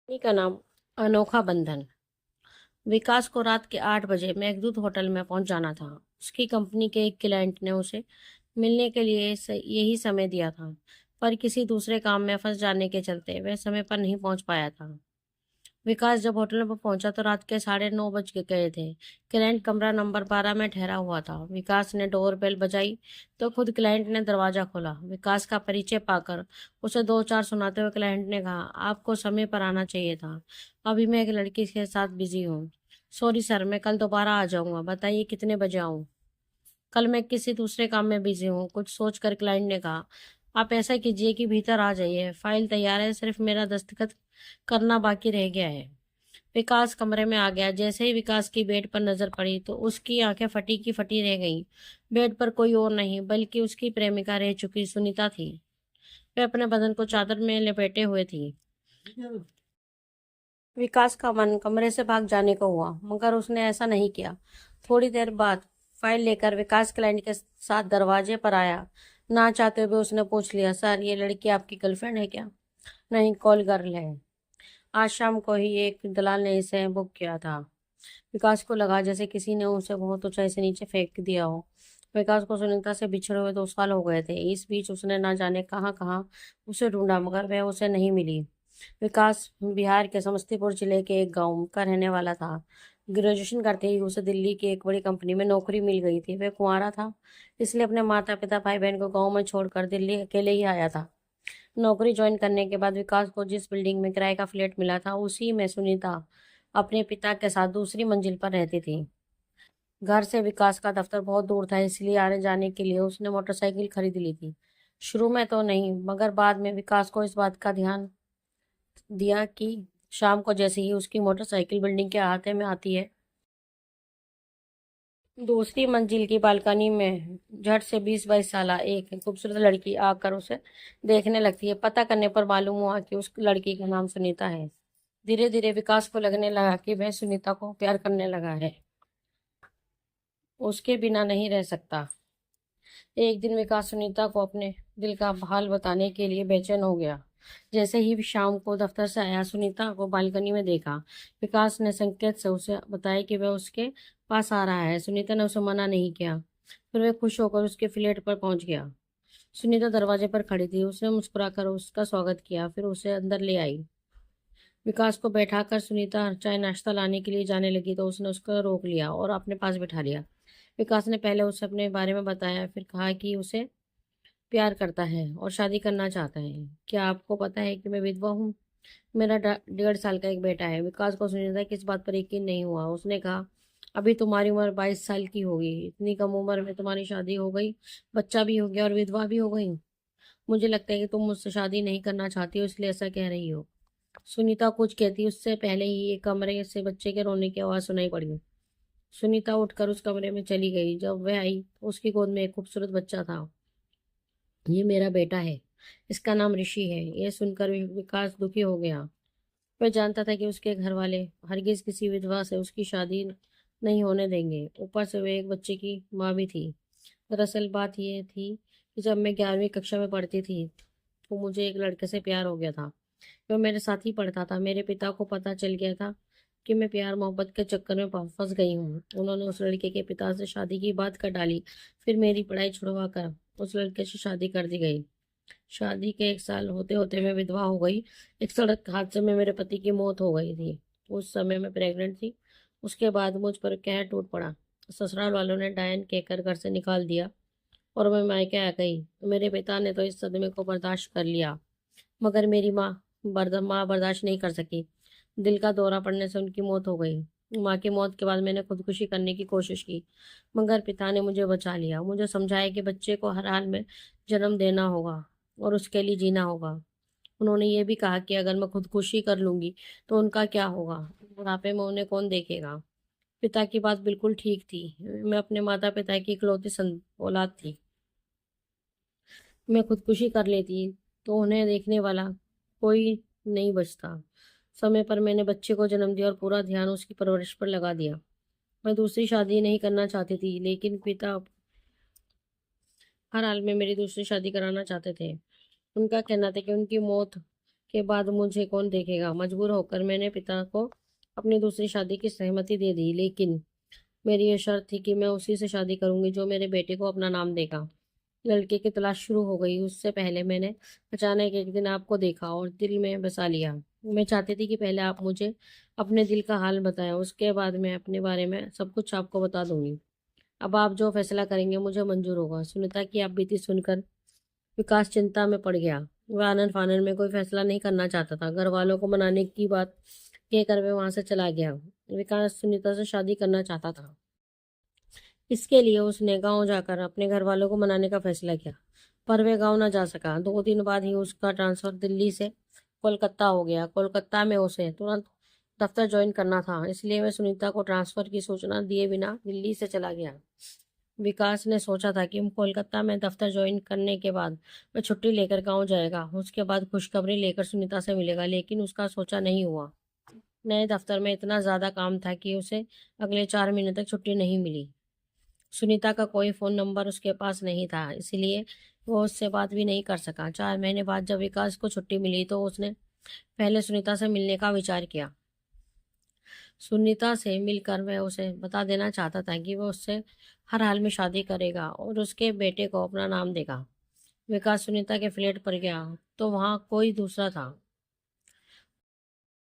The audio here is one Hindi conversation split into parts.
कंपनी का नाम अनोखा बंधन। विकास को रात के 8 बजे मेघदूत होटल में पहुंच जाना था। उसकी कंपनी के एक क्लाइंट ने उसे मिलने के लिए यही समय दिया था, पर किसी दूसरे काम में फंस जाने के चलते वह समय पर नहीं पहुंच पाया था। विकास जब होटल पर पहुंचा तो रात के 9:30 बज के गए थे। क्लाइंट कमरा नंबर 12 में ठहरा हुआ था। विकास ने डोर बेल बजाई तो खुद क्लाइंट ने दरवाजा खोला। विकास का परिचय पाकर उसे दो चार सुनाते हुए क्लाइंट ने कहा, आपको समय पर आना चाहिए था। अभी मैं एक लड़की के साथ बिजी हूँ। सॉरी सर, मैं कल दोबारा आ जाऊंगा। बताइए कितने बजे आऊँ? कल मैं किसी दूसरे काम में बिजी हूँ, कुछ सोचकर क्लाइंट ने कहा। आप ऐसा कीजिए कि भीतर आ जाइए, फाइल तैयार है, सिर्फ मेरा दस्तखत करना बाकी रह गया है। विकास कमरे में आ गया। जैसे ही विकास की बेड पर नजर पड़ी तो उसकी आंखें फटी की फटी रह गईं। बेड पर कोई और नहीं बल्कि उसकी प्रेमिका रह चुकी सुनीता थी। वह अपने बदन को चादर में लपेटे हुए थी। विकास का मन कमरे से भाग जाने को हुआ, मगर उसने ऐसा नहीं किया। थोड़ी देर बाद फाइल लेकर विकास क्लाइंट के साथ दरवाजे पर आया। ना चाहते हुए उसने पूछ लिया, सर ये लड़की आपकी गर्लफ्रेंड है क्या? नहीं, कॉल गर्ल है। आज शाम को ही एक दलाल ने इसे बुक किया था। विकास को लगा जैसे किसी ने उसे बहुत ऊंचाई से नीचे फेंक दिया हो। विकास को सुनीता से बिछड़े हुए 2 साल हो गए थे। इस बीच उसने ना जाने कहाँ कहाँ उसे ढूंढा, मगर वह उसे नहीं मिली। विकास बिहार के समस्तीपुर जिले के एक गांव का रहने वाला था। ग्रेजुएशन करते ही उसे दिल्ली की एक बड़ी कंपनी में नौकरी मिल गई थी। वह कुंवारा था, इसलिए अपने माता पिता भाई बहन को गांव में छोड़कर दिल्ली अकेले ही आया था। नौकरी ज्वाइन करने के बाद विकास को जिस बिल्डिंग में किराए का फ्लैट मिला था, उसी में सुनीता अपने पिता के साथ दूसरी मंजिल पर रहती थी। घर से विकास का दफ्तर बहुत दूर था, इसलिए आने जाने के लिए उसने मोटरसाइकिल खरीद ली थी। शुरू में तो नहीं, मगर बाद में विकास को इस बात का ध्यान दिया कि शाम को जैसे ही उसकी मोटरसाइकिल बिल्डिंग के अहाते में आती है, दूसरी मंजिल की बालकनी में झट से 20-22 साल एक खूबसूरत लड़की आकर उसे देखने लगती है। पता करने पर मालूम हुआ कि उस लड़की का नाम सुनीता है। धीरे धीरे विकास को लगने लगा कि वह सुनीता को प्यार करने लगा है, उसके बिना नहीं रह सकता। एक दिन विकास सुनीता को अपने दिल का हाल बताने के लिए बेचैन हो गया। जैसे ही शाम को दफ्तर से आया, सुनीता को बालकनी में देखा। विकास ने संकेत से उसे बताया कि वह उसके पास आ रहा है। सुनीता ने उसे मना नहीं किया। फिर वह खुश होकर उसके फ्लैट पर पहुंच गया। सुनीता दरवाजे पर खड़ी थी। उसने मुस्कुराकर उसका स्वागत किया, फिर उसे अंदर ले आई। विकास को बैठाकर सुनीता चाय नाश्ता लाने के लिए जाने लगी तो उसने उसको रोक लिया और अपने पास बिठा लिया। विकास ने पहले उसे अपने बारे में बताया, फिर कहा कि उसे प्यार करता है और शादी करना चाहता है। क्या आपको पता है कि मैं विधवा हूँ? मेरा 1.5 साल का एक बेटा है। विकास को सुनीता की इस बात पर यकीन नहीं हुआ। उसने कहा, अभी तुम्हारी उम्र 22 साल की होगी, इतनी कम उम्र में तुम्हारी शादी हो गई, बच्चा भी हो गया और विधवा भी हो गई। मुझे लगता है कि तुम मुझसे शादी नहीं करना चाहती हो, इसलिए ऐसा कह रही हो। सुनीता कुछ कहती उससे पहले ही एक कमरे से बच्चे के रोने की आवाज सुनाई पड़ी। सुनीता उठकर उस कमरे में चली गई। जब वह आई तो उसकी गोद में एक खूबसूरत बच्चा था। ये मेरा बेटा है, इसका नाम ऋषि है। यह सुनकर विकास दुखी हो गया। वह जानता था कि उसके घर वाले हरगिज किसी विधवा से उसकी शादी नहीं होने देंगे। ऊपर से वह एक बच्चे की माँ भी थी। दरअसल बात यह थी कि जब मैं 11वीं कक्षा में पढ़ती थी तो मुझे एक लड़के से प्यार हो गया था। वह मेरे साथ ही पढ़ता था। मेरे पिता को पता चल गया था कि मैं प्यार मोहब्बत के चक्कर में फंस गई हूँ। उन्होंने उस लड़के के पिता से शादी की बात कर डाली। फिर मेरी पढ़ाई छुड़वा कर उस लड़के से शादी कर दी गई। शादी के 1 साल होते होते मैं विधवा हो गई। एक सड़क हादसे में मेरे पति की मौत हो गई थी। उस समय मैं प्रेग्नेंट थी। उसके बाद मुझ पर कहर टूट पड़ा। ससुराल वालों ने डायन कहकर घर से निकाल दिया और मैं मायके आ गई। मेरे पिता ने तो इस सदमे को बर्दाश्त कर लिया, मगर मेरी माँ बर्दाश्त नहीं कर सकी। दिल का दौरा पड़ने से उनकी मौत हो गई। माँ की मौत के बाद मैंने खुदकुशी करने की कोशिश की, मगर पिता ने मुझे बचा लिया। मुझे समझाया कि बच्चे को हर हाल में जन्म देना होगा और उसके लिए जीना होगा। उन्होंने ये भी कहा कि अगर मैं खुदकुशी कर लूंगी तो उनका क्या होगा, बुढ़ापे में उन्हें कौन देखेगा। पिता की बात बिल्कुल ठीक थी। मैं अपने माता पिता की इकलौती औलाद थी। मैं खुदकुशी कर लेती तो उन्हें देखने वाला कोई नहीं बचता। समय पर मैंने बच्चे को जन्म दिया और पूरा ध्यान उसकी परवरिश पर लगा दिया। मैं दूसरी शादी नहीं करना चाहती थी, लेकिन पिता हर हाल में मेरी दूसरी शादी कराना चाहते थे। उनका कहना था कि उनकी मौत के बाद मुझे कौन देखेगा। मजबूर होकर मैंने पिता को अपनी दूसरी शादी की सहमति दे दी, लेकिन मेरी ये शर्त थी कि मैं उसी से शादी करूंगी जो मेरे बेटे को अपना नाम देगा। लड़के की तलाश शुरू हो गई। उससे पहले मैंने अचानक एक दिन आपको देखा और दिल में बसा लिया। मैं चाहती थी कि पहले आप मुझे अपने दिल का हाल बताएं, उसके बाद मैं अपने बारे में सब कुछ आपको बता दूंगी। अब आप जो फैसला करेंगे मुझे मंजूर होगा। सुनीता की आप बीती सुनकर विकास चिंता में पड़ गया। वह आनन फानन में कोई फैसला नहीं करना चाहता था। घर वालों को मनाने की बात कहकर वह वहां से चला गया। विकास सुनीता से शादी करना चाहता था। इसके लिए उसने गांव जाकर अपने घर वालों को मनाने का फैसला किया, पर वह गांव न जा सका। 2 दिन बाद ही उसका ट्रांसफर दिल्ली से कोलकाता हो गया। कोलकाता में उसे तुरंत दफ्तर ज्वाइन करना था, इसलिए वह सुनीता को ट्रांसफर की सूचना दिए बिना दिल्ली से चला गया। विकास ने सोचा था कि कोलकाता में दफ्तर ज्वाइन करने के बाद वह छुट्टी लेकर गांव जाएगा, उसके बाद खुशखबरी लेकर सुनीता से मिलेगा, लेकिन उसका सोचा नहीं हुआ। नए दफ्तर में इतना ज्यादा काम था कि उसे अगले 4 महीने तक छुट्टी नहीं मिली। सुनीता का कोई फोन नंबर उसके पास नहीं था, इसलिए वो उससे बात भी नहीं कर सका। 4 महीने बाद जब विकास को छुट्टी मिली तो उसने पहले सुनीता से मिलने का विचार किया। सुनीता से मिलकर वह उसे बता देना चाहता था कि वह उससे हर हाल में शादी करेगा और उसके बेटे को अपना नाम देगा। विकास सुनीता के फ्लैट पर गया तो वहां कोई दूसरा था।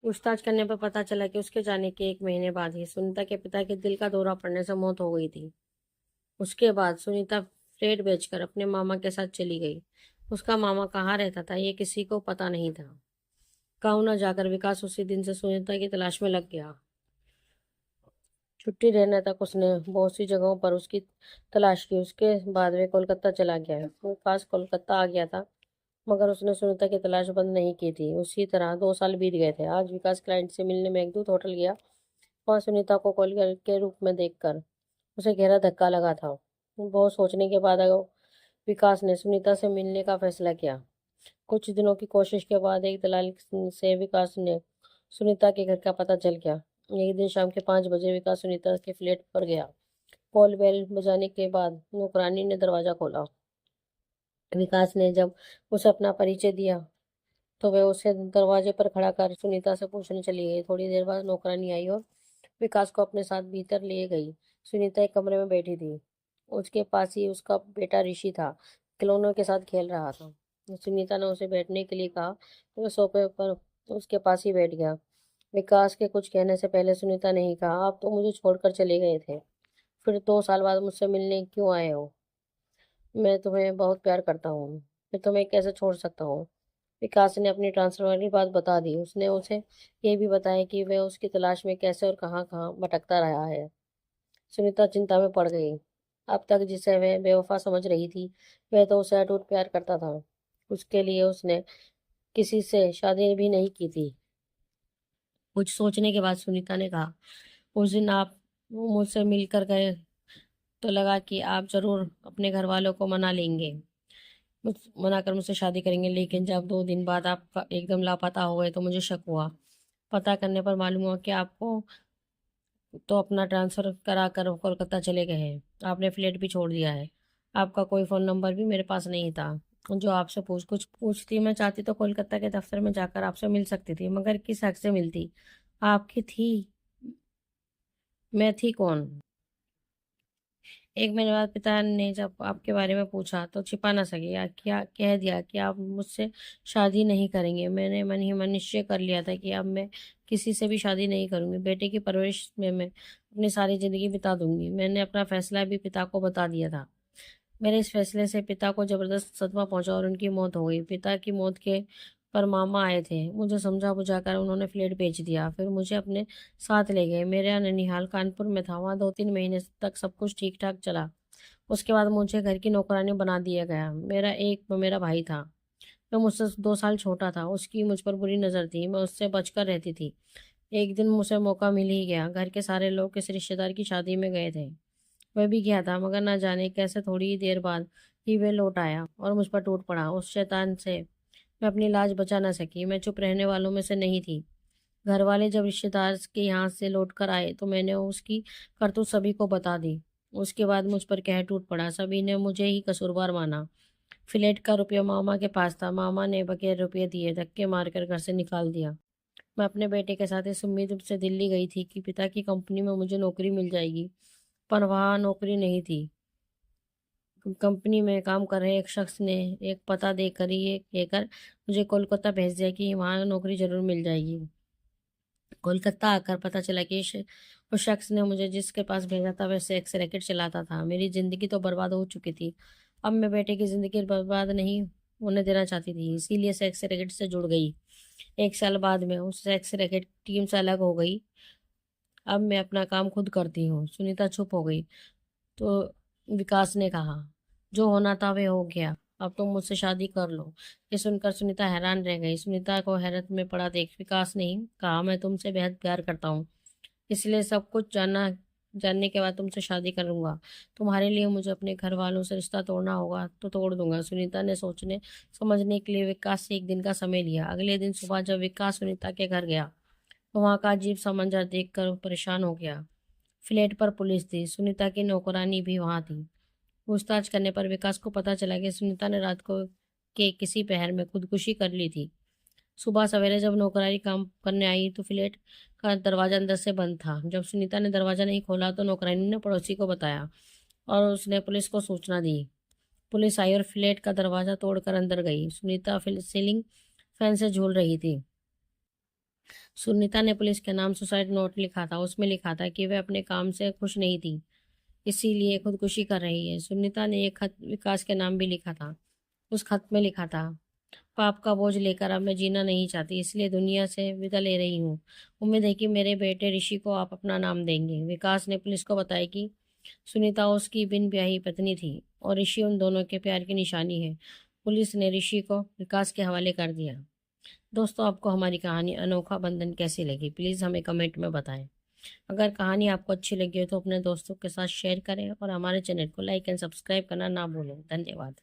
पूछताछ करने पर पता चला कि उसके जाने के 1 महीने बाद ही सुनीता के पिता के दिल का दौरा पड़ने से मौत हो गई थी। उसके बाद सुनीता फ्लैट बेचकर अपने मामा के साथ चली गई। उसका मामा कहाँ रहता था ये किसी को पता नहीं था। गाँव न जाकर विकास उसी दिन से सुनीता की तलाश में लग गया। छुट्टी रहने तक उसने बहुत सी जगहों पर उसकी तलाश की। उसके बाद वे कोलकाता चला गया। विकास कोलकाता आ गया था, मगर उसने सुनीता की तलाश बंद नहीं की थी। उसी तरह 2 साल बीत गए थे। आज विकास क्लाइंट से मिलने मेघदूत होटल गया। वहाँ सुनीता को कॉल के रूप में देखकर उसे गहरा धक्का लगा था। बहुत सोचने के बाद विकास ने सुनीता से मिलने का फैसला किया। कुछ दिनों की कोशिश के बाद एक दलाल से विकास ने सुनीता के घर का पता चल गया। एक दिन शाम के 5 बजे विकास सुनीता के फ्लैट पर गया। कॉल बेल बजाने के बाद नौकरानी ने दरवाजा खोला। विकास ने जब उसे अपना परिचय दिया तो वह उसे दरवाजे पर खड़ा कर सुनीता से पूछने चली गई। थोड़ी देर बाद नौकरानी आई और विकास को अपने साथ भीतर ले गई। सुनीता एक कमरे में बैठी थी। उसके पास ही उसका बेटा ऋषि था, खिलौनों के साथ खेल रहा था। सुनीता ने उसे बैठने के लिए कहा तो वह सोफे पर उसके पास ही बैठ गया। विकास के कुछ कहने से पहले सुनीता ने ही कहा, आप तो मुझे छोड़कर चले गए थे, फिर 2 साल बाद मुझसे मिलने क्यों आए हो? मैं तुम्हें बहुत प्यार करता हूँ, फिर तुम्हें कैसे छोड़ सकता हूँ? विकास ने अपनी ट्रांसफर वाली बात बता दी। उसने उसे ये भी बताया कि वह उसकी तलाश में कैसे और कहाँ कहाँ भटकता रहा है। सुनीता चिंता में पड़ गई। अब तक जिसे वह बेवफा समझ रही थी, वह तो उसे अटूट प्यार करता था। उसके लिए उसने किसी से शादी भी नहीं की थी। कुछ सोचने के बाद सुनीता ने कहा, उस दिन आप मुझसे मिलकर गए तो लगा कि आप जरूर अपने घर वालों को मना लेंगे, मना कर मुझसे शादी करेंगे, लेकिन जब 2 दिन बाद आप एकदम लापता हो गए तो मुझे शक हुआ। पता करने पर मालूम हुआ कि आपको तो अपना ट्रांसफर करा कर कोलकाता चले गए हैं। आपने फ्लैट भी छोड़ दिया है। आपका कोई फ़ोन नंबर भी मेरे पास नहीं था जो आपसे कुछ पूछती। मैं चाहती तो कोलकाता के दफ्तर में जाकर आपसे मिल सकती थी, मगर किस हक से मिलती? आपकी थी, मैं थी कौन? 1 महीने बाद पिता ने जब आपके बारे में पूछा तो छिपा ना सके या क्या कह दिया कि आप मुझसे शादी नहीं करेंगे। मैंने मन ही मन निश्चय कर लिया था कि अब मैं किसी से भी शादी नहीं करूंगी। बेटे की परवरिश में मैं अपनी सारी जिंदगी बिता दूंगी। मैंने अपना फैसला भी पिता को बता दिया था। मेरे इस फैसले से पिता को जबरदस्त सदमा पहुंचा और उनकी मौत हो गई। पिता की मौत के पर मामा आए थे। मुझे समझा बुझाकर उन्होंने फ्लैट बेच दिया, फिर मुझे अपने साथ ले गए। मेरा ननिहाल कानपुर में था। वहाँ 2-3 महीने तक सब कुछ ठीक ठाक चला। उसके बाद मुझे घर की नौकरानी बना दिया गया। मेरा भाई था, वह मुझसे 2 साल छोटा था। उसकी मुझ पर बुरी नज़र थी, मैं उससे बचकर रहती थी। एक दिन मुझे मौका मिल ही गया। घर के सारे लोग किसी रिश्तेदार की शादी में गए थे, वह भी गया था, मगर न जाने कैसे थोड़ी ही देर बाद ही वह लौट आया और मुझ पर टूट पड़ा। उस शैतान से मैं अपनी लाज बचा न सकी। मैं चुप रहने वालों में से नहीं थी। घर वाले जब रिश्तेदार के यहाँ से लौट कर आए तो मैंने उसकी करतूत सभी को बता दी। उसके बाद मुझ पर कह टूट पड़ा। सभी ने मुझे ही कसूरवार माना। फ्लैट का रुपया मामा के पास था। मामा ने बगैर रुपये दिए धक्के मारकर घर से निकाल दिया। मैं अपने बेटे के साथ इस उम्मीद से दिल्ली गई थी कि पिता की कंपनी में मुझे नौकरी मिल जाएगी, पर वहाँ नौकरी नहीं थी। कंपनी में काम कर रहे एक शख्स ने एक पता देकर ये कहकर मुझे कोलकाता भेज दिया कि वहाँ नौकरी जरूर मिल जाएगी। कोलकाता आकर पता चला कि उस शख्स ने मुझे जिसके पास भेजा था वह सेक्स रैकेट चलाता था। मेरी ज़िंदगी तो बर्बाद हो चुकी थी। अब मैं बेटे की ज़िंदगी बर्बाद नहीं होने देना चाहती थी, इसीलिए सेक्स रैकेट से जुड़ गई। 1 साल बाद में उस सेक्स रैकेट टीम से अलग हो गई। अब मैं अपना काम खुद करती हूँ। सुनीता चुप हो गई तो विकास ने कहा, जो होना था वह हो गया, अब तुम मुझसे शादी कर लो। ये सुनकर सुनीता हैरान रह गई। सुनीता को हैरत में पड़ा देख विकास ने कहा, मैं तुमसे बेहद प्यार करता हूँ, इसलिए सब कुछ जानने के बाद तुमसे शादी करूंगा। तुम्हारे लिए मुझे अपने घर वालों से रिश्ता तोड़ना होगा तो तोड़ दूंगा। सुनीता ने सोचने समझने के लिए विकास से 1 दिन का समय लिया। अगले दिन सुबह जब विकास सुनीता के घर गया तो वहाँ का अजीब सा मंजर देखकर परेशान हो गया। फ्लैट पर पुलिस थी, सुनीता की नौकरानी भी वहाँ थी। पूछताछ करने पर विकास को पता चला कि सुनीता ने रात को के किसी पहर में खुदकुशी कर ली थी। सुबह सवेरे जब नौकरानी काम करने आई तो फ्लैट का दरवाजा अंदर से बंद था। जब सुनीता ने दरवाजा नहीं खोला तो नौकरानी ने पड़ोसी को बताया और उसने पुलिस को सूचना दी। पुलिस आई और फ्लैट का दरवाजा तोड़कर अंदर गई। सुनीता सीलिंग फैन से झूल रही थी। सुनीता ने पुलिस के नाम सुसाइड नोट लिखा था। उसमें लिखा था कि वह अपने काम से खुश नहीं थी, इसीलिए खुदकुशी कर रही है। सुनीता ने एक खत विकास के नाम भी लिखा था। उस खत में लिखा था, पाप का बोझ लेकर अब मैं जीना नहीं चाहती, इसलिए दुनिया से विदा ले रही हूँ। उम्मीद है कि मेरे बेटे ऋषि को आप अपना नाम देंगे। विकास ने पुलिस को बताया कि सुनीता उसकी बिन ब्याही पत्नी थी और ऋषि उन दोनों के प्यार की निशानी है। पुलिस ने ऋषि को विकास के हवाले कर दिया। दोस्तों, आपको हमारी कहानी अनोखा बंधन कैसी लगी, प्लीज़ हमें कमेंट में बताएं। अगर कहानी आपको अच्छी लगी हो तो अपने दोस्तों के साथ शेयर करें और हमारे चैनल को लाइक एंड सब्सक्राइब करना ना भूलें। धन्यवाद।